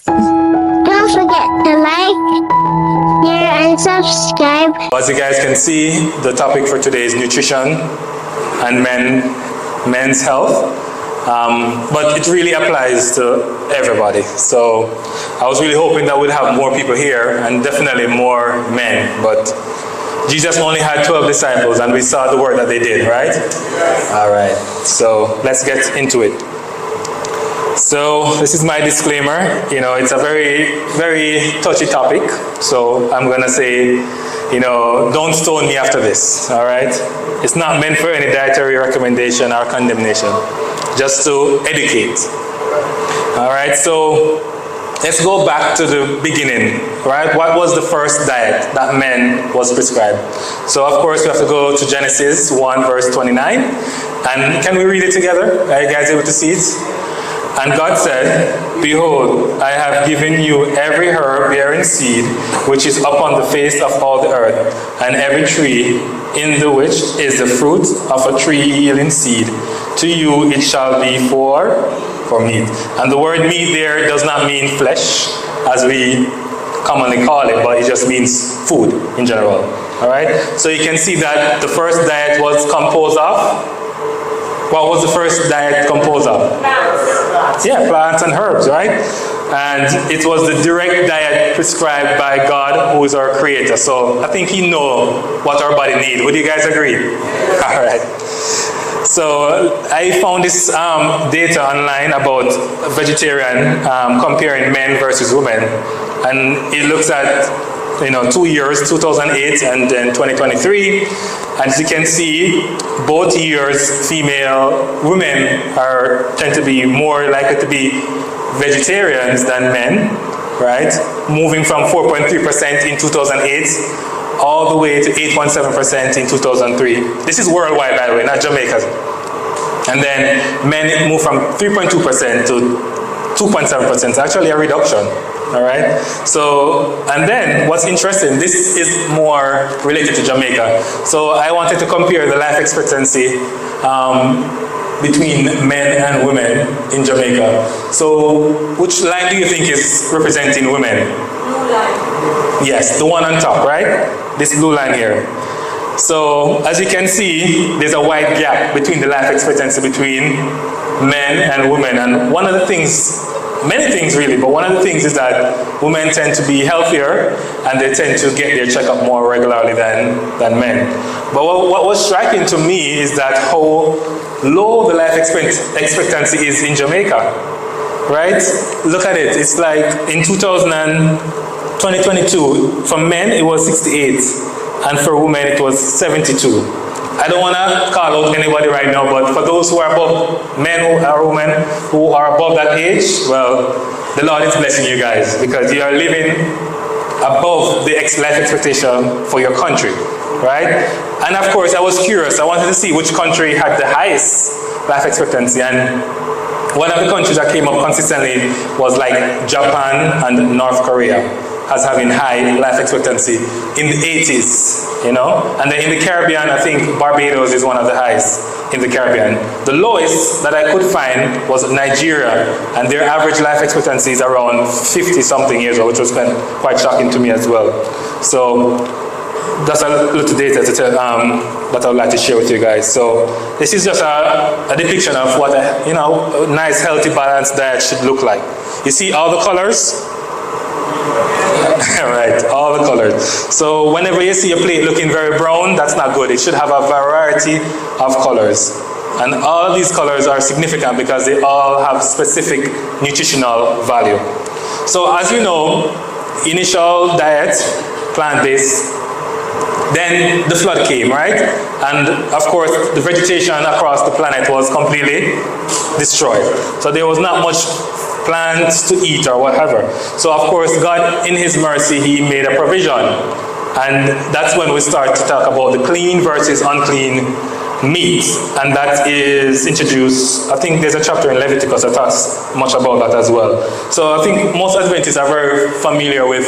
Don't forget to like, share, and subscribe. As you guys can see, the topic for today is nutrition and men's health. But it really applies to everybody. So I was really hoping that we'd have more people here and definitely more men. But Jesus only had 12 disciples and we saw the work that they did, right? All right. So let's get into it. So this is my disclaimer. You know, it's a very, very touchy topic. So I'm going to say, you know, don't stone me after this. All right. It's not meant for any dietary recommendation or condemnation. Just to educate. All right, so let's go back to the beginning, right? What was the first diet that men was prescribed? So of course we have to go to Genesis 1 verse 29. And can we read it together? Are you guys able to see it? And God said, behold, I have given you every herb bearing seed, which is upon the face of all the earth, and every tree in the which is the fruit of a tree yielding seed. To you it shall be for meat. And the word meat there does not mean flesh, as we commonly call it, but it just means food in general. All right? So you can see that the first diet was composed of, what was the first diet composed of? Plants. Yeah, plants and herbs, right? And it was the direct diet prescribed by God, who is our creator. So I think he knows what our body needs. Would you guys agree? All right. So I found this data online about vegetarian comparing men versus women. And it looks at 2 years, 2008 and then 2023. And as you can see, both years, women tend to be more likely to be vegetarians than men, right? Moving from 4.3% in 2008 all the way to 8.7% in 2003. This is worldwide, by the way, not Jamaica. And then men move from 3.2% to 2.7%. It's actually a reduction. All right. So, and then what's interesting, this is more related to Jamaica. So I wanted to compare the life expectancy between men and women in Jamaica. So which line do you think is representing women? Blue line. Yes, the one on top, right? This blue line here. So as you can see, there's a wide gap between the life expectancy between men and women. And one of the things, many things really, but one of the things is that women tend to be healthier and they tend to get their checkup more regularly than men. But what was striking to me is that how low the life expectancy is in Jamaica, right? Look at it. It's like in 2022, for men it was 68 and for women it was 72. I don't want to call out anybody right now, but for those who are above, men or women who are above that age, well, the Lord is blessing you guys because you are living above the life expectation for your country, right? And of course, I was curious. I wanted to see which country had the highest life expectancy. And one of the countries that came up consistently was like Japan and North Korea as having high life expectancy in the 80s, And then in the Caribbean, I think Barbados is one of the highest in the Caribbean. The lowest that I could find was Nigeria, and their average life expectancy is around 50-something years old, which was quite shocking to me as well. So that's a little data to tell, that I would like to share with you guys. So this is just a depiction of what a nice, healthy, balanced diet should look like. You see all the colors? Right, all the colors. So whenever you see a plate looking very brown, that's not good. It should have a variety of colors. And all of these colors are significant because they all have specific nutritional value. So as you know, initial diet, plant-based, then the flood came, right? And of course, the vegetation across the planet was completely destroyed. So there was not much plants to eat or whatever. So of course, God, in his mercy, he made a provision. And that's when we start to talk about the clean versus unclean meat. And that is introduced, I think there's a chapter in Leviticus that talks much about that as well. So I think most Adventists are very familiar with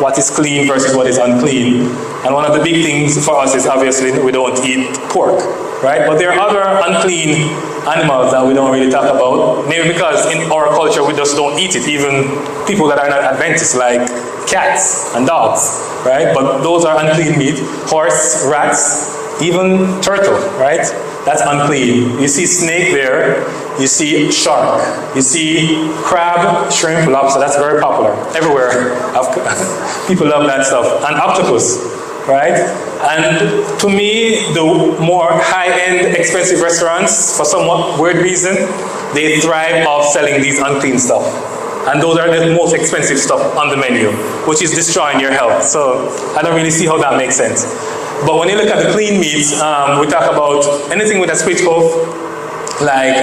what is clean versus what is unclean. And one of the big things for us is obviously we don't eat pork, right? But there are other unclean animals that we don't really talk about. Maybe because in our culture we just don't eat it. Even people that are not Adventists, like cats and dogs, right? But those are unclean meat. Horse, rats, even turtle, right? That's unclean. You see snake there, you see shark, you see crab, shrimp, lobster. That's very popular everywhere. People love that stuff. And octopus, right? And to me, the more high-end, expensive restaurants, for some weird reason, they thrive off selling these unclean stuff. And those are the most expensive stuff on the menu, which is destroying your health. So I don't really see how that makes sense. But when you look at the clean meats, we talk about anything with a split hoof, like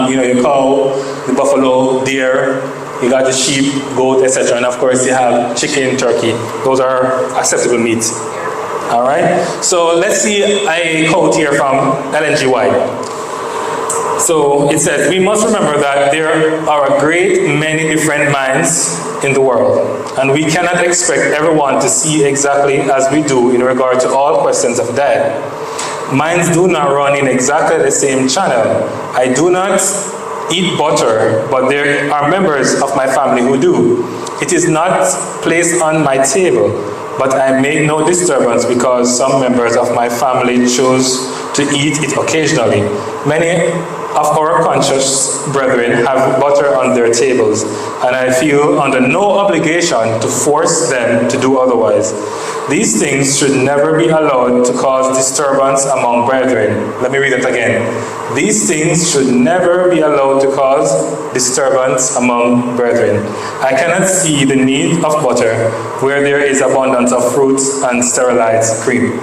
your cow, the buffalo, deer, you got the sheep, goat, etc. And of course you have chicken, turkey. Those are acceptable meats. All right? So let's see a quote here from Ellen G. White. So it says, we must remember that there are a great many different minds in the world, and we cannot expect everyone to see exactly as we do in regard to all questions of diet. Minds do not run in exactly the same channel. I do not eat butter, but there are members of my family who do. It is not placed on my table, but I make no disturbance because some members of my family choose to eat it occasionally. Many of our conscious brethren have butter on their tables, and I feel under no obligation to force them to do otherwise. These things should never be allowed to cause disturbance among brethren. Let me read it again. These things should never be allowed to cause disturbance among brethren. I cannot see the need of butter where there is abundance of fruits and sterilized cream.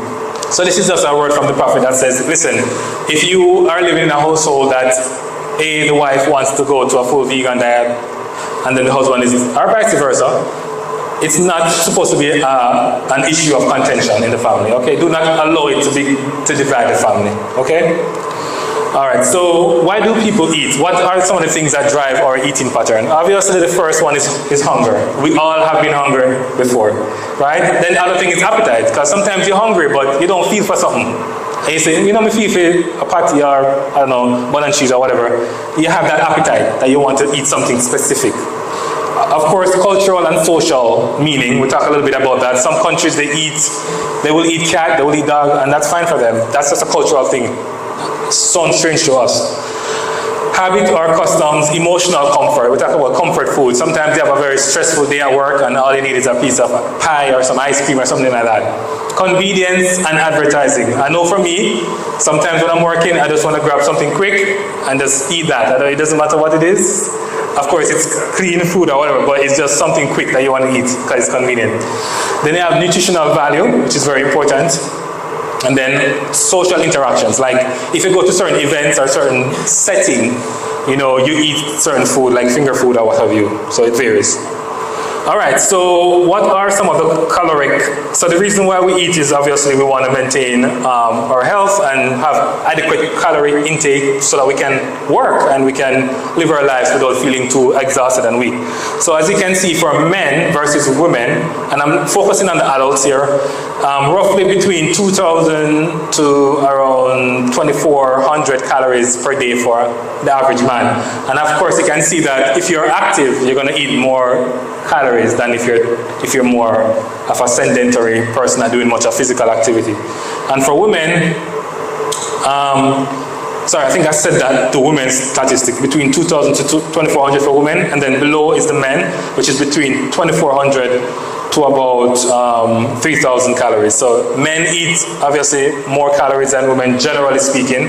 So this is just a word from the prophet that says, listen, if you are living in a household that the wife wants to go to a full vegan diet, and then the husband is, or vice versa, it's not supposed to be an issue of contention in the family, okay? Do not allow it to divide the family, okay? All right, so why do people eat? What are some of the things that drive our eating pattern? Obviously, the first one is hunger. We all have been hungry before, right? Then the other thing is appetite, because sometimes you're hungry, but you don't feel for something. And you say, me feel for a patty or, I don't know, bun and cheese or whatever. You have that appetite that you want to eat something specific. Of course, cultural and social meaning, we talk a little bit about that. Some countries, they will eat cat, they will eat dog, and that's fine for them. That's just a cultural thing. Sounds strange to us. Habit or customs, emotional comfort. We talk about comfort food. Sometimes you have a very stressful day at work and all you need is a piece of pie or some ice cream or something like that. Convenience and advertising. I know for me, sometimes when I'm working, I just want to grab something quick and just eat that. It doesn't matter what it is. Of course, it's clean food or whatever, but it's just something quick that you want to eat because it's convenient. Then you have nutritional value, which is very important. And then social interactions, like if you go to certain events or certain setting, you eat certain food, like finger food or what have you. So it varies. All right, so what are some of the caloric? So the reason why we eat is obviously we want to maintain our health and have adequate calorie intake so that we can work and we can live our lives without feeling too exhausted and weak. So as you can see, for men versus women, and I'm focusing on the adults here, roughly between 2,000 to around 2,400 calories per day for the average man. And of course, you can see that if you're active, you're going to eat more calories than if you're more of a sedentary person not doing much of physical activity. And for women, sorry, I think I said that the women's statistic, between 2,000 to 2,400 for women, and then below is the men, which is between 2,400 to about 3,000 calories. So men eat obviously more calories than women, generally speaking,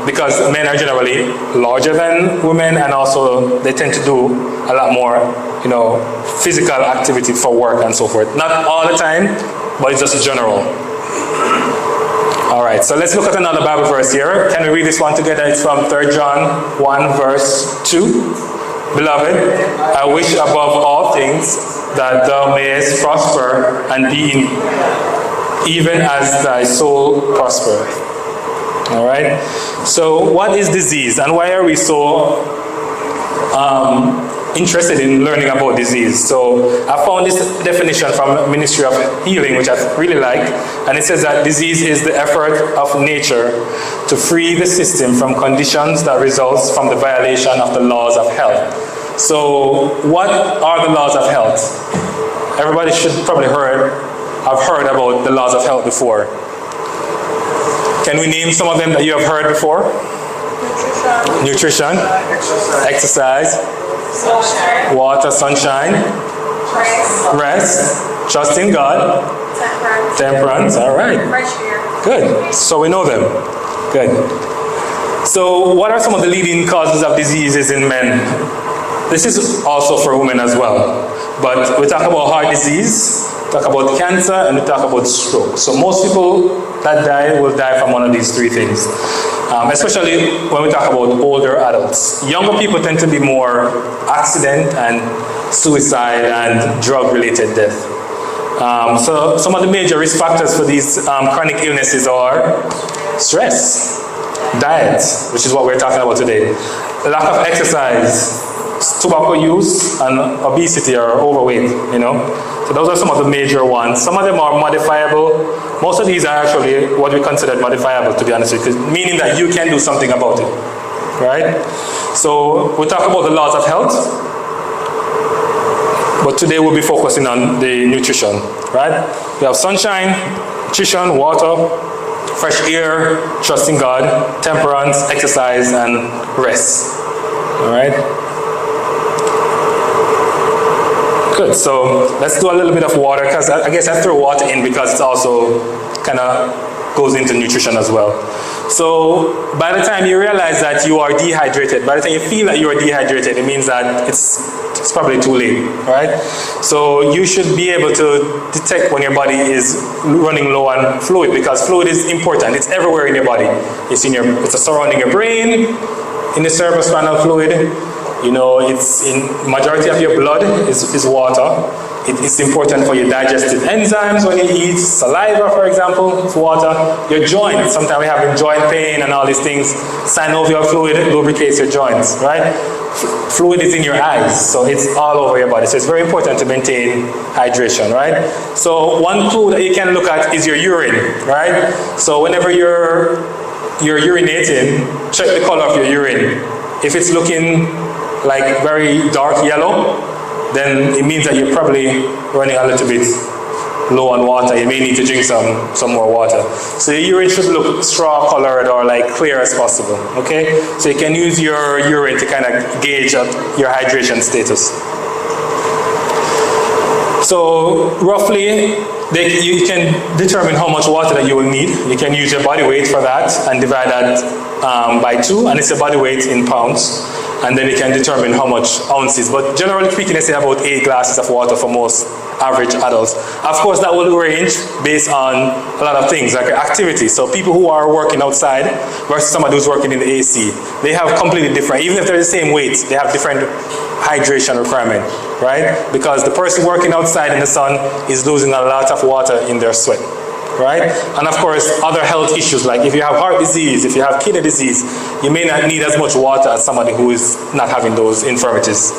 because men are generally larger than women, and also they tend to do a lot more, physical activity for work and so forth. Not all the time, but it's just general. All right, so let's look at another Bible verse here. Can we read this one together? It's from 3 John 1 verse 2. Beloved, I wish above all things that thou mayest prosper and be in, even as thy soul prospereth. All right. So, what is disease, and why are we so interested in learning about disease. So I found this definition from Ministry of Healing, which I really like, and it says that disease is the effort of nature to free the system from conditions that results from the violation of the laws of health. So what are the laws of health? Everybody should probably have heard about the laws of health before. Can we name some of them that you have heard before? Nutrition, exercise, Sunshine. water, sunshine, rest, trust in God, temperance. All right, Fresh air. good. So we know them. Good. So what are some of the leading causes of diseases in men? This is also for women as well. But we talk about heart disease, talk about cancer, and we talk about stroke. So most people that die will die from one of these three things. Especially when we talk about older adults. Younger people tend to be more accident and suicide and drug-related death. So some of the major risk factors for these chronic illnesses are stress, diet, which is what we're talking about today, lack of exercise, tobacco use, and obesity or overweight, you know. So those are some of the major ones. Some of them are modifiable. Most of these are actually what we consider modifiable, to be honest with you, meaning that you can do something about it, right? So we talk about the laws of health, but today we'll be focusing on the nutrition, right? We have sunshine, nutrition, water, fresh air, trust in God, temperance, exercise, and rest, all right? Good, so let's do a little bit of water, because I guess I throw water in because it's also kind of goes into nutrition as well. So by the time you realize that you are dehydrated, by the time you feel that you are dehydrated, it means that it's probably too late, right? So you should be able to detect when your body is running low on fluid, because fluid is important. It's everywhere in your body. It's surrounding your brain, in the cerebrospinal fluid. You know, it's in majority of your blood is water. It's important for your digestive enzymes when you eat. Saliva, for example, it's water. Your joints, sometimes we have joint pain and all these things. Synovial fluid lubricates your joints, right? Fluid is in your eyes, so it's all over your body. So it's very important to maintain hydration, right? So one clue that you can look at is your urine, right? So whenever you're urinating, check the color of your urine. If it's looking like very dark yellow, then it means that you're probably running a little bit low on water. You may need to drink some more water. So your urine should look straw colored or like clear as possible, okay? So you can use your urine to kind of gauge up your hydration status. So roughly, you can determine how much water that you will need. You can use your body weight for that and divide that by 2, and it's a body weight in pounds. And then you can determine how much ounces. But generally speaking, they say about 8 glasses of water for most average adults. Of course, that will range based on a lot of things, like activity. So people who are working outside versus somebody who's working in the AC, they have completely different, even if they're the same weight, they have different hydration requirement, right? Because the person working outside in the sun is losing a lot of water in their sweat, right? And of course, other health issues, like if you have heart disease, if you have kidney disease, you may not need as much water as somebody who is not having those infirmities.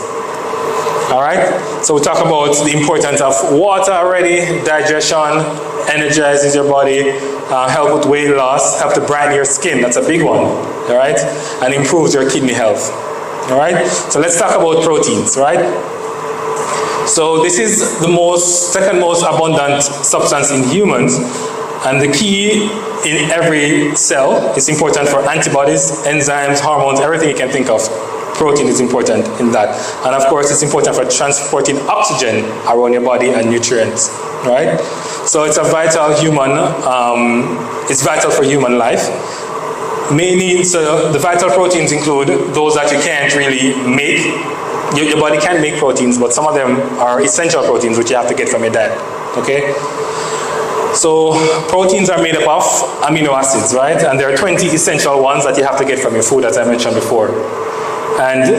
All right? So we talk about the importance of water already, digestion, energizes your body, help with weight loss, help to brighten your skin, that's a big one, all right? And improves your kidney health, all right? So let's talk about proteins, right? So this is the second most abundant substance in humans, and the key in every cell is important for antibodies, enzymes, hormones, everything you can think of. Protein is important in that. And of course, it's important for transporting oxygen around your body and nutrients, right? So it's a vital it's vital for human life. So the vital proteins include those that you can't really make. Your body can make proteins, but some of them are essential proteins which you have to get from your diet, okay? So proteins are made up of amino acids, right? And there are 20 essential ones that you have to get from your food, as I mentioned before. And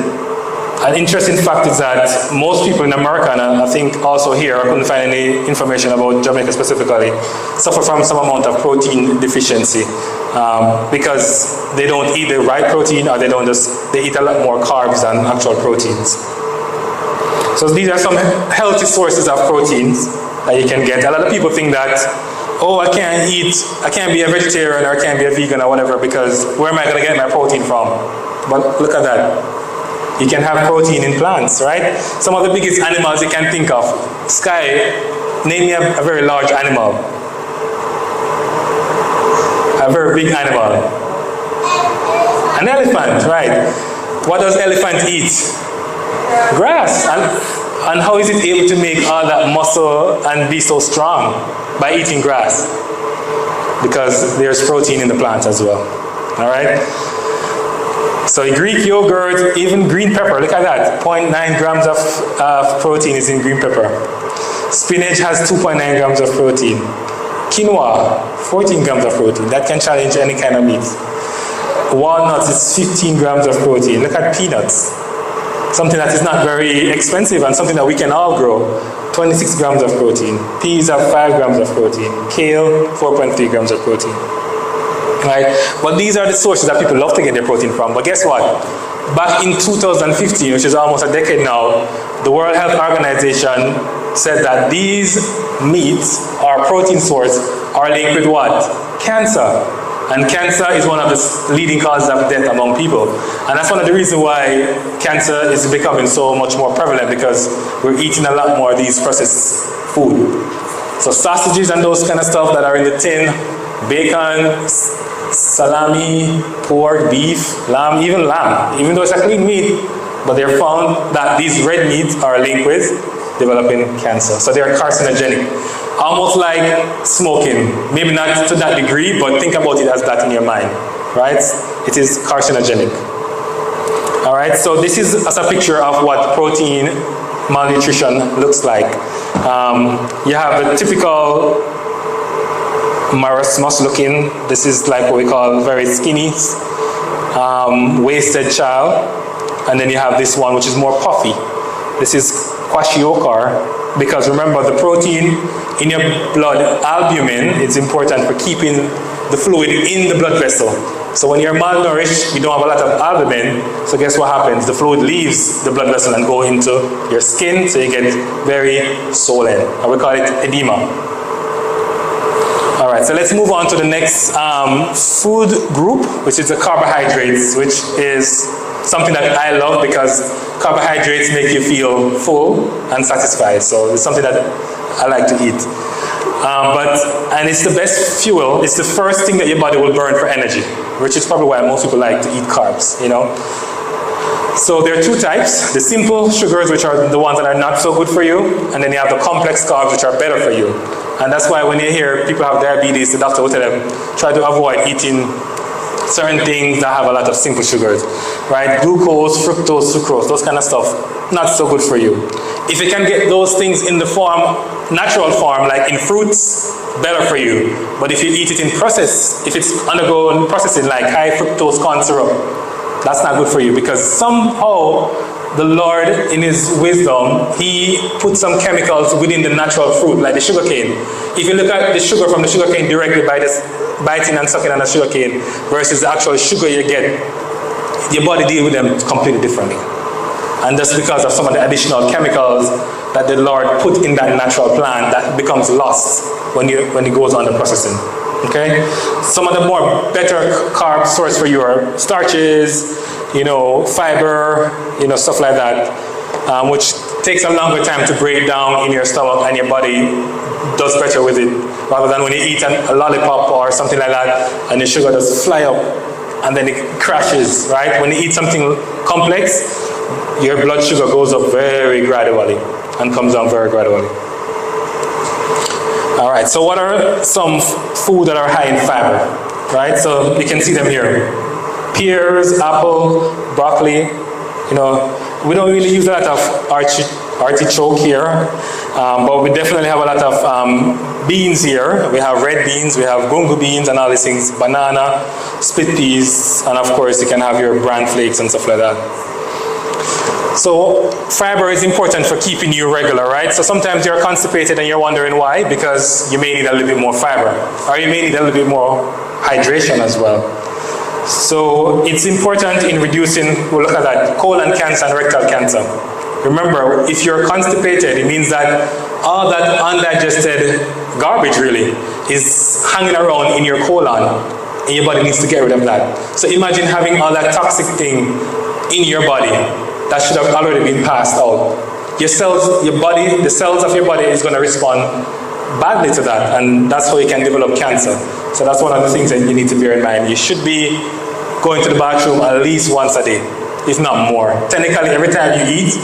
an interesting fact is that most people in America, and I think also here, I couldn't find any information about Jamaica specifically, suffer from some amount of protein deficiency because they don't eat the right protein, or they eat a lot more carbs than actual proteins. So these are some healthy sources of proteins that you can get. A lot of people think that, oh, I can't be a vegetarian or I can't be a vegan or whatever because where am I going to get my protein from? But look at that. You can have protein in plants, right? Some of the biggest animals you can think of. Sky, name me a very large animal. A very big animal. An elephant, right? What does elephant eat? Grass. And how is it able to make all that muscle and be so strong? By eating grass. Because there's protein in the plant as well. All right? So Greek yogurt, even green pepper, look at that. 0.9 grams of protein is in green pepper. Spinach has 2.9 grams of protein. Quinoa, 14 grams of protein. That can challenge any kind of meat. Walnuts is 15 grams of protein. Look at peanuts. Something that is not very expensive and something that we can all grow. 26 grams of protein. Peas have 5 grams of protein. Kale, 4.3 grams of protein. Right? But these are the sources that people love to get their protein from. But guess what? Back in 2015, which is almost a decade now, the World Health Organization said that these meats or protein source are linked with what? Cancer. And cancer is one of the leading causes of death among people. And that's one of the reasons why cancer is becoming so much more prevalent, because we're eating a lot more of these processed food. So sausages and those kind of stuff that are in the tin, bacon, salami, pork, beef, lamb, even though it's a clean meat, but they're found that these red meats are linked with developing cancer. So they're carcinogenic. Almost like smoking. Maybe not to that degree, but think about it as that in your mind, right? It is carcinogenic. All right, so this is as a picture of what protein malnutrition looks like. You have the typical marasmus looking. This is like what we call very skinny, wasted child. And then you have this one which is more puffy. This is kwashiorkor, because remember the protein in your blood, albumin, is important for keeping the fluid in the blood vessel. So when you're malnourished, you don't have a lot of albumin, so guess what happens? The fluid leaves the blood vessel and go into your skin, so you get very swollen. And we call it edema. All right, so let's move on to the next food group, which is the carbohydrates, which is something that I love because carbohydrates make you feel full and satisfied. So it's something that I like to eat. And it's the best fuel. It's the first thing that your body will burn for energy, which is probably why most people like to eat carbs, you know. So there are two types: the simple sugars, which are the ones that are not so good for you, and then you have the complex carbs, which are better for you. And that's why when you hear people have diabetes, the doctor will tell them, try to avoid eating certain things that have a lot of simple sugars, right? Glucose, fructose, sucrose, those kind of stuff, not so good for you. If you can get those things in the form, natural form, like in fruits, better for you. But if you eat it in process, if it's undergoing processing like high fructose corn syrup, that's not good for you, because somehow the Lord, in His wisdom, He put some chemicals within the natural fruit, like the sugar cane. If you look at the sugar from the sugar cane directly by this biting and sucking on the sugar cane versus the actual sugar you get, your body deals with them completely differently. And that's because of some of the additional chemicals that the Lord put in that natural plant that becomes lost when it goes on the processing. Okay? Some of the more better carb source for you are starches, fiber, stuff like that, which takes a longer time to break down in your stomach, and your body does better with it, rather than when you eat a lollipop or something like that, and the sugar does fly up, and then it crashes, right? When you eat something complex, your blood sugar goes up very gradually and comes down very gradually. All right, so what are some food that are high in fiber, right? So you can see them here. Pears, apple, broccoli. We don't really use a lot of artichoke here, but we definitely have a lot of beans here. We have red beans, we have gungo beans and all these things, banana, split peas, and of course you can have your bran flakes and stuff like that. So fiber is important for keeping you regular, right? So sometimes you're constipated and you're wondering why, because you may need a little bit more fiber, or you may need a little bit more hydration as well. So it's important in reducing, we'll look at that, colon cancer and rectal cancer, Remember, if you're constipated, it means that all that undigested garbage really is hanging around in your colon, and your body needs to get rid of that. So imagine having all that toxic thing in your body that should have already been passed out. Your cells, your body, the cells of your body is going to respond badly to that, and that's how you can develop cancer. So that's one of the things that you need to bear in mind. You should be going to the bathroom at least once a day, if not more. Technically, every time you eat,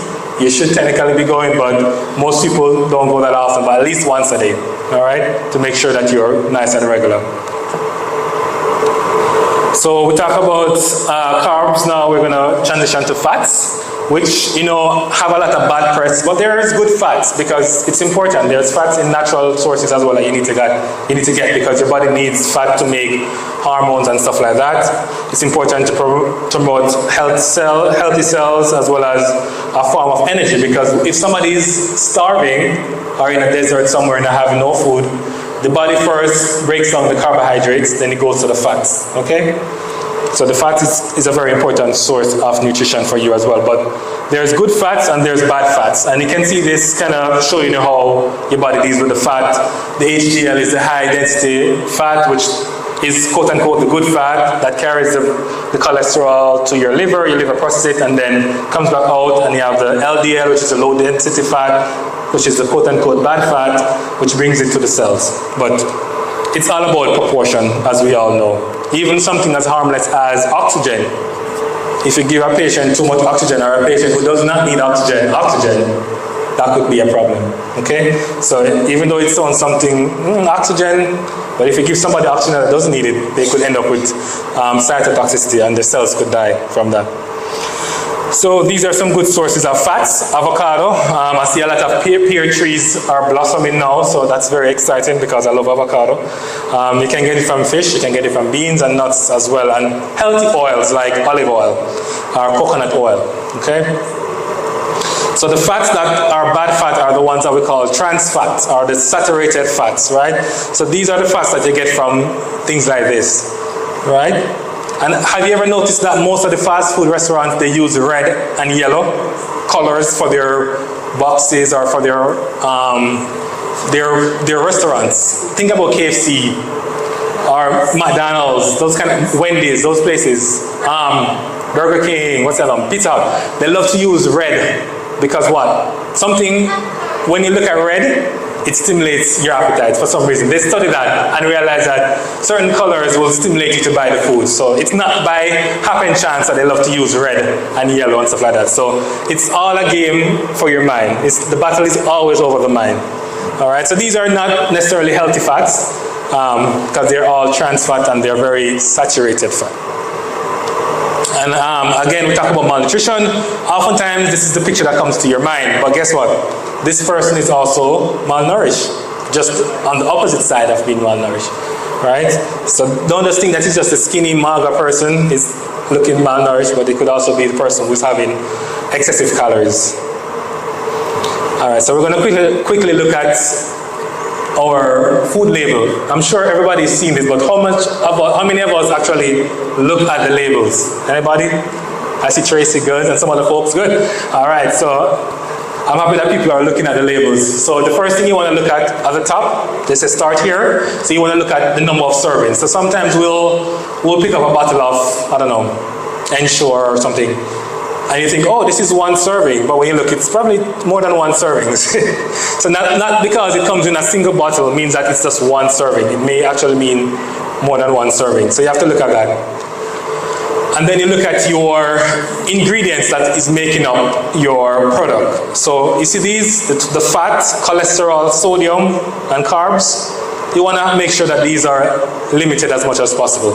you should technically be going, but most people don't go that often, but at least once a day, all right, to make sure that you're nice and regular. So we talk about carbs now. We're going to transition to fats, which, you know, have a lot of bad press, but there is good fats because it's important. There's fats in natural sources as well that you need to get because your body needs fat to make hormones and stuff like that. It's important to promote healthy cells as well as a form of energy, because if somebody is starving or in a desert somewhere and having no food, the body first breaks down the carbohydrates, then it goes to the fats, okay? So the fat is a very important source of nutrition for you as well. But there's good fats and there's bad fats. And you can see this kind of showing you how your body deals with the fat. The HDL is the high density fat, which is quote unquote the good fat that carries the cholesterol to your liver processes it and then comes back out, and you have the LDL, which is a low density fat, which is the quote unquote bad fat, which brings it to the cells. But it's all about proportion, as we all know. Even something as harmless as oxygen. If you give a patient too much oxygen, or a patient who does not need oxygen, that could be a problem, okay? So even though it sounds something, oxygen, but if you give somebody oxygen that doesn't need it, they could end up with cytotoxicity and the cells could die from that. So these are some good sources of fats. Avocado, I see a lot of pear trees are blossoming now, so that's very exciting because I love avocado. You can get it from fish, you can get it from beans and nuts as well, and healthy oils like olive oil or coconut oil, okay? So the fats that are bad fat are the ones that we call trans fats, or the saturated fats, right? So these are the fats that you get from things like this, right? And have you ever noticed that most of the fast food restaurants, they use red and yellow colors for their boxes or for their restaurants? Think about KFC or McDonald's, those kind of Wendy's, those places, Burger King, what's that one? Pizza Hut. They love to use red because what? Something, when you look at red, it stimulates your appetite for some reason. They study that and realize that certain colors will stimulate you to buy the food. So it's not by happen chance that they love to use red and yellow and stuff like that. So it's all a game for your mind. The battle is always over the mind. All right, so these are not necessarily healthy fats because they're all trans fat and they're very saturated fat. And again, we talk about malnutrition. Oftentimes, this is the picture that comes to your mind. But guess what? This person is also malnourished, just on the opposite side of being malnourished, right? So don't just think that it's just a skinny, mager person is looking malnourished, but it could also be the person who's having excessive calories. All right, so we're going to quickly look at our food label. I'm sure everybody's seen this, but how many of us actually look at the labels? Anybody? I see Tracy good and some other folks good. All right, so I'm happy that people are looking at the labels. So the first thing you want to look at the top, they say start here. So you want to look at the number of servings. So sometimes we'll pick up a bottle of, I don't know, Ensure or something. And you think, oh, this is one serving. But when you look, it's probably more than one serving. So not because it comes in a single bottle means that it's just one serving. It may actually mean more than one serving. So you have to look at that. And then you look at your ingredients that is making up your product. So you see these, the fat, cholesterol, sodium, and carbs. You want to make sure that these are limited as much as possible,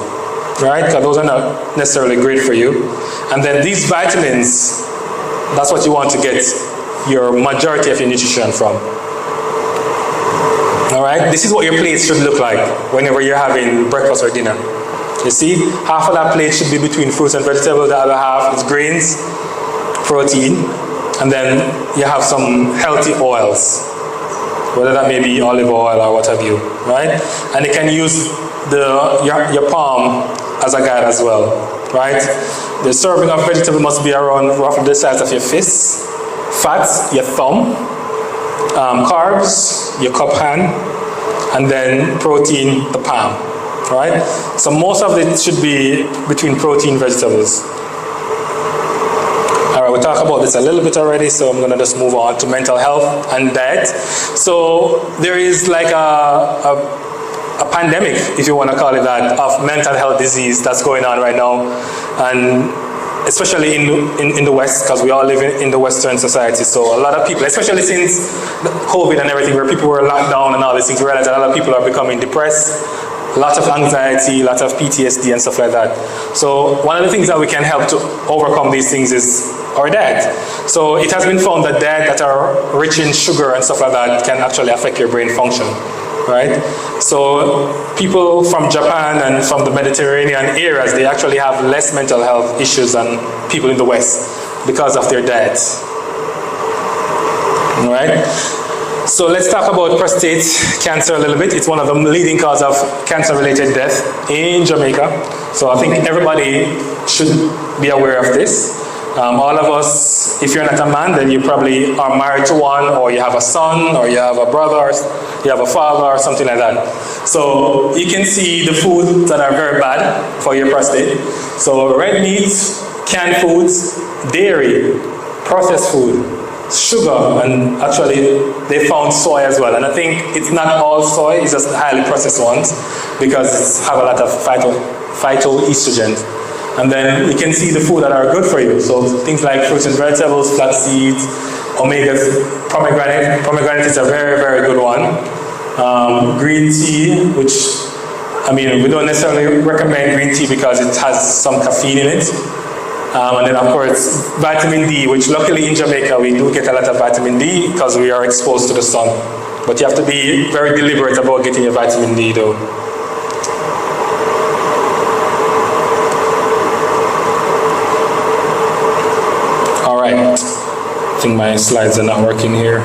right? Because those are not necessarily great for you. And then these vitamins, that's what you want to get your majority of your nutrition from. All right? This is what your plate should look like whenever you're having breakfast or dinner. You see, half of that plate should be between fruits and vegetables, the other half is grains, protein, and then you have some healthy oils, whether that may be olive oil or what have you, right? And you can use your palm as a guide as well, right? The serving of vegetable must be around roughly the size of your fist, fats, your thumb, carbs, your cup hand, and then protein, the palm, right? So most of it should be between protein vegetables. All right, we talked about this a little bit already, so I'm gonna just move on to mental health and diet. So there is like a pandemic, if you want to call it that, of mental health disease that's going on right now, and especially in the West, because we all live in the Western society. So a lot of people, especially since COVID and everything, where people were locked down and all these things, we realize that a lot of people are becoming depressed, a lot of anxiety, a lot of PTSD and stuff like that. So one of the things that we can help to overcome these things is our diet. So it has been found that diet that are rich in sugar and stuff like that can actually affect your brain function. Right? So people from Japan and from the Mediterranean areas, they actually have less mental health issues than people in the West because of their diets. All right? So let's talk about prostate cancer a little bit. It's one of the leading causes of cancer-related death in Jamaica. So I think everybody should be aware of this. All of us, if you're not a man, then you probably are married to one, or you have a son, or you have a brother, or you have a father, or something like that. So you can see the foods that are very bad for your prostate. So red meat, canned foods, dairy, processed food, sugar, and actually they found soy as well. And I think it's not all soy, it's just highly processed ones, because it have a lot of phytoestrogens. And then you can see the food that are good for you. So things like fruits and vegetables, flax seeds, omegas, pomegranate. Pomegranate is a very, very good one. Green tea, which, I mean, we don't necessarily recommend green tea because it has some caffeine in it. And then, of course, vitamin D, which luckily in Jamaica we do get a lot of vitamin D because we are exposed to the sun. But you have to be very deliberate about getting your vitamin D, though. I think my slides are not working here.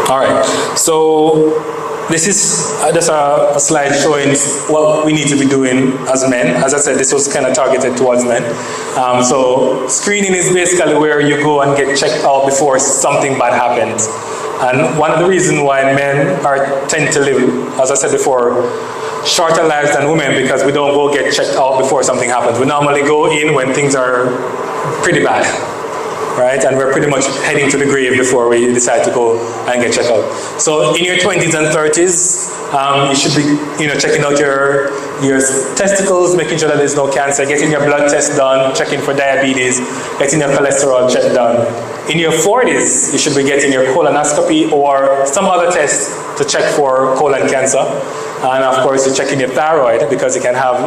All right, so this is just a slide showing what we need to be doing as men. As I said, this was kind of targeted towards men. So screening is basically where you go and get checked out before something bad happens. And one of the reasons why men tend to live, as I said before, shorter lives than women, because we don't go get checked out before something happens. We normally go in when things are pretty bad, right? And we're pretty much heading to the grave before we decide to go and get checked out. So in your 20s and 30s, you should be, checking out your testicles, making sure that there's no cancer, getting your blood test done, checking for diabetes, getting your cholesterol checked done. In your 40s, you should be getting your colonoscopy or some other test to check for colon cancer. And of course, you're checking your thyroid because you can have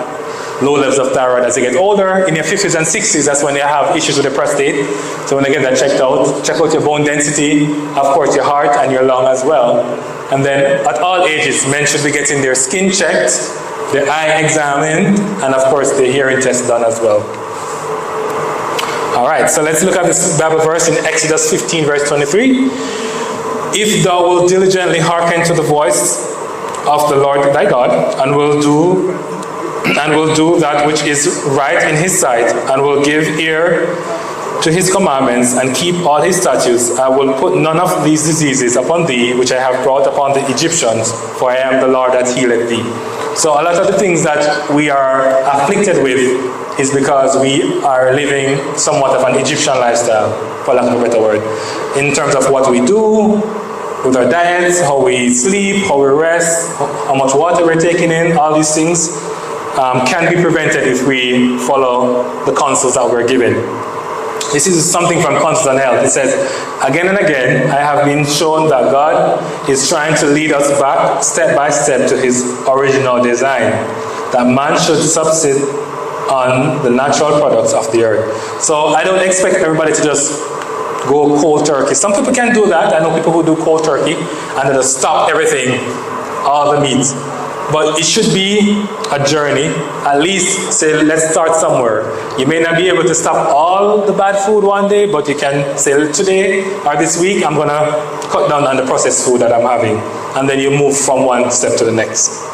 low levels of thyroid as you get older. In your 50s and 60s, that's when you have issues with the prostate. So when you get that checked out, check out your bone density, of course your heart and your lung as well. And then at all ages, men should be getting their skin checked, their eye examined, and of course the hearing test done as well. All right, so let's look at this Bible verse in Exodus 15, verse 23. If thou wilt diligently hearken to the voice of the Lord thy God, and will do that which is right in his sight, and will give ear to his commandments, and keep all his statutes, I will put none of these diseases upon thee, which I have brought upon the Egyptians, for I am the Lord that healeth thee. So a lot of the things that we are afflicted with is because we are living somewhat of an Egyptian lifestyle, for lack of a better word, in terms of what we do with our diets, how we sleep, how we rest, how much water we're taking in. All these things can be prevented if we follow the counsels that we're given. This is something from Counsels on Health. It says, again and again, I have been shown that God is trying to lead us back step by step to his original design, that man should subsist on the natural products of the earth. So I don't expect everybody to just go cold turkey. Some people can do that. I know people who do cold turkey and they just stop everything, all the meat. But it should be a journey. At least say, let's start somewhere. You may not be able to stop all the bad food one day, but you can say, today or this week, I'm gonna cut down on the processed food that I'm having. and then you move from one step to the next.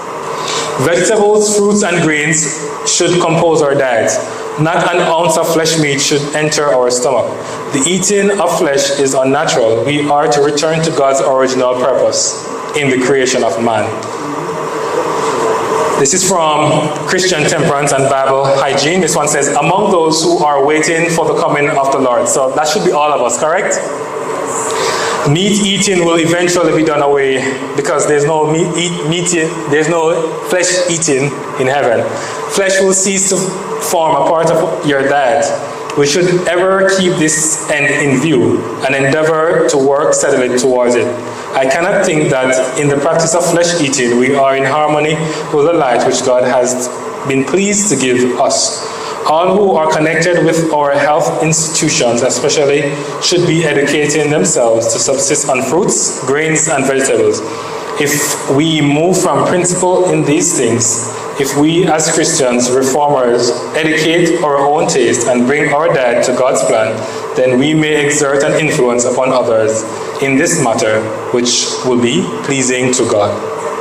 Vegetables, fruits, and grains should compose our diet. Not an ounce of flesh meat should enter our stomach. The eating of flesh is unnatural. We are to return to God's original purpose in the creation of man. This is from Christian Temperance and Bible Hygiene. This one says, among those who are waiting for the coming of the Lord. So that should be all of us, correct? Meat eating will eventually be done away because there's no there's no flesh eating in heaven. Flesh will cease to form a part of your diet. We should ever keep this end in view and endeavor to work steadily towards it. I cannot think that in the practice of flesh eating we are in harmony with the light which God has been pleased to give us. All who are connected with our health institutions especially should be educating themselves to subsist on fruits, grains, and vegetables. If we move from principle in these things, if we as Christians, reformers, educate our own taste and bring our diet to God's plan, then we may exert an influence upon others in this matter, which will be pleasing to God.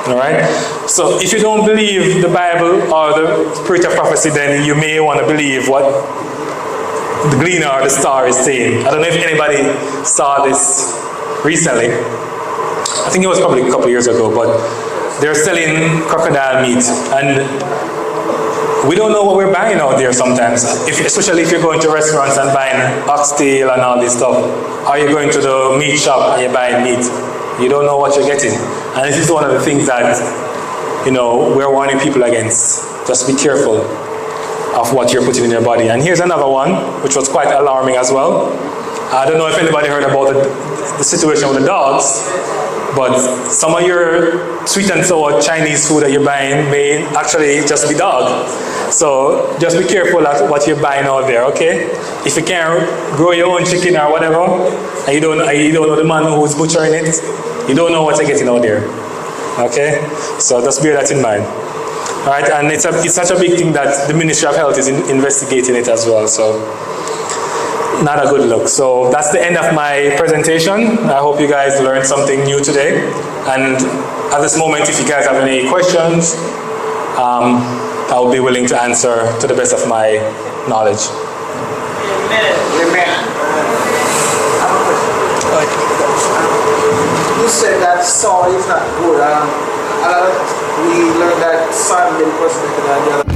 All right? So if you don't believe the Bible or the spirit of prophecy, then you may want to believe what the gleaner or the star is saying. I don't know if anybody saw this recently. I think it was probably a couple of years ago, but they're selling crocodile meat, and we don't know what we're buying out there sometimes, especially if you're going to restaurants and buying oxtail and all this stuff, or you're going to the meat shop and you're buying meat. You don't know what you're getting. And this is one of the things that, we're warning people against. Just be careful of what you're putting in your body. And here's another one, which was quite alarming as well. I don't know if anybody heard about the situation with the dogs, but some of your sweet and sour Chinese food that you're buying may actually just be dog. So just be careful of what you're buying out there, okay? If you can't grow your own chicken or whatever, and you don't know the man who's butchering it, you don't know what you're getting out there, okay? So just bear that in mind. All right, and it's such a big thing that the Ministry of Health is investigating it as well, so not a good look. So that's the end of my presentation. I hope you guys learned something new today. And at this moment, if you guys have any questions, I will be willing to answer to the best of my knowledge. Amen. You said that soil is not good. We learned that sun will prosper.